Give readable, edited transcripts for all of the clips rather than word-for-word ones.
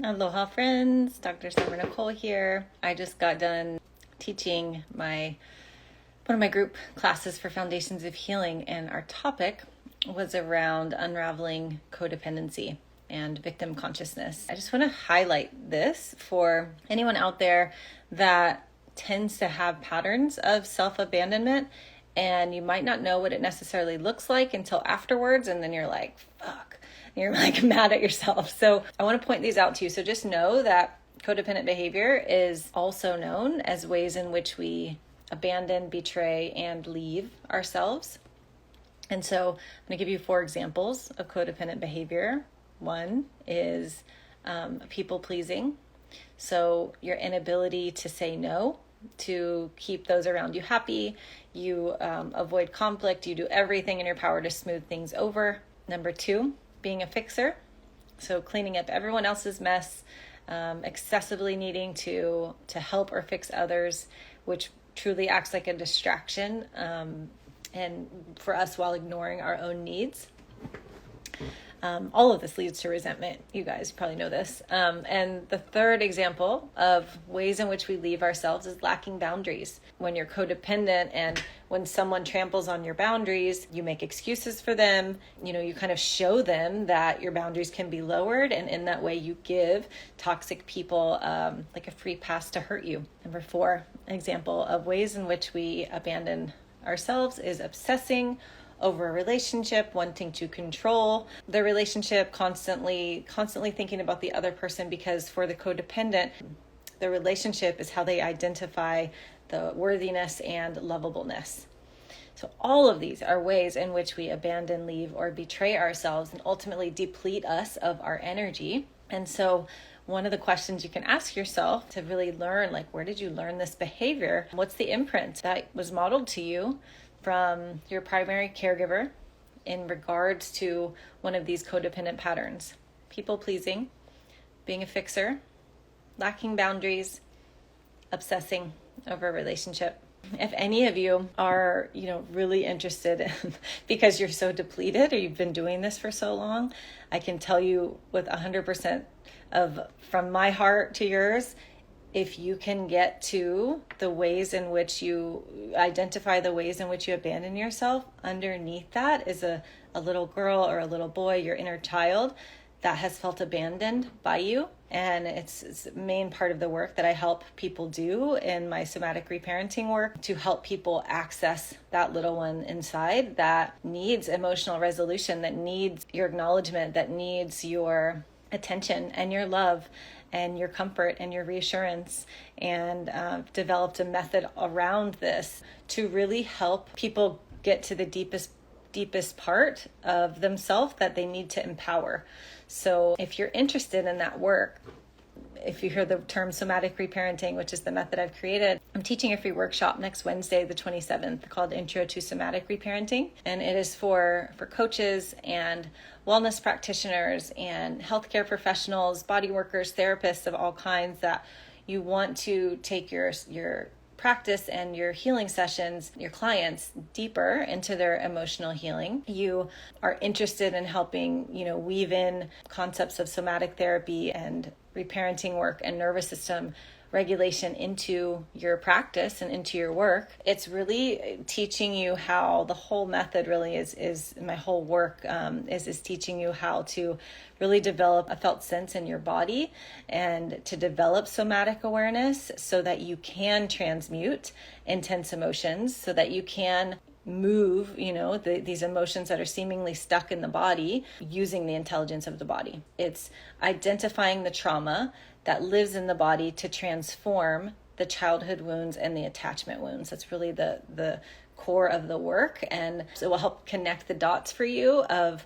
Aloha friends, Dr. Summer Nicole here. I just got done teaching one of my group classes for Foundations of Healing, and our topic was around unraveling codependency and victim consciousness. I just want to highlight this for anyone out there that tends to have patterns of self-abandonment, and you might not know what it necessarily looks like until afterwards, and then you're like, fuck. You're like mad at yourself. So I want to point these out to you. So just know that codependent behavior is also known as ways in which we abandon, betray, and leave ourselves. And so I'm going to give you 4 examples of codependent behavior. One is people pleasing. So your inability to say no, to keep those around you happy. You avoid conflict. You do everything in your power to smooth things over. Number 2, being a fixer, so cleaning up everyone else's mess, excessively needing to help or fix others, which truly acts like a distraction, and for us while ignoring our own needs. All of this leads to resentment. You guys probably know this. And the 3rd example of ways in which we leave ourselves is lacking boundaries. When you're codependent and when someone tramples on your boundaries, you make excuses for them. You kind of show them that your boundaries can be lowered. And in that way, you give toxic people like a free pass to hurt you. Number 4 example of ways in which we abandon ourselves is obsessing over a relationship, wanting to control the relationship, constantly thinking about the other person, because for the codependent, the relationship is how they identify the worthiness and lovableness. So all of these are ways in which we abandon, leave, or betray ourselves and ultimately deplete us of our energy. And so one of the questions you can ask yourself to really learn, like, where did you learn this behavior? What's the imprint that was modeled to you from your primary caregiver in regards to one of these codependent patterns? People pleasing, being a fixer, lacking boundaries, obsessing over a relationship. If any of you are, really interested in, because you're so depleted or you've been doing this for so long, I can tell you with 100% from my heart to yours, if you can get to the ways in which you identify the ways in which you abandon yourself, underneath that is a little girl or a little boy, your inner child that has felt abandoned by you. And it's the main part of the work that I help people do in my somatic reparenting work, to help people access that little one inside that needs emotional resolution, that needs your acknowledgement, that needs your attention and your love and your comfort and your reassurance, and developed a method around this to really help people get to the deepest part of themselves that they need to empower. So if you're interested in that work, if you hear the term somatic reparenting, which is the method I've created, I'm teaching a free workshop next Wednesday, the 27th, called Intro to Somatic Reparenting. And it is for coaches and wellness practitioners and healthcare professionals, body workers, therapists of all kinds, that you want to take your practice and your healing sessions, your clients, deeper into their emotional healing. You are interested in helping, weave in concepts of somatic therapy and reparenting work and nervous system regulation into your practice and into your work. It's really teaching you how the whole method really is my whole work is teaching you how to really develop a felt sense in your body and to develop somatic awareness so that you can transmute intense emotions, so that you can move, these emotions that are seemingly stuck in the body using the intelligence of the body. It's identifying the trauma that lives in the body to transform the childhood wounds and the attachment wounds. That's really the core of the work. And so it will help connect the dots for you of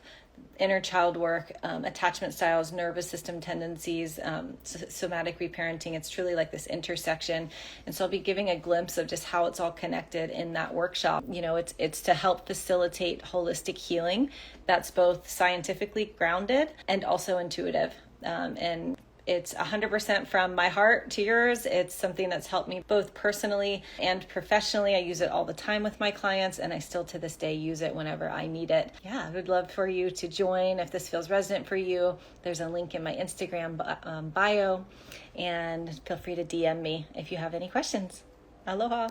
inner child work, attachment styles, nervous system tendencies, somatic reparenting. It's truly like this intersection. And so I'll be giving a glimpse of just how it's all connected in that workshop. It's to help facilitate holistic healing that's both scientifically grounded and also intuitive. And It's 100% from my heart to yours. It's something that's helped me both personally and professionally. I use it all the time with my clients, and I still to this day use it whenever I need it. Yeah, I would love for you to join if this feels resonant for you. There's a link in my Instagram bio, and feel free to DM me if you have any questions. Aloha.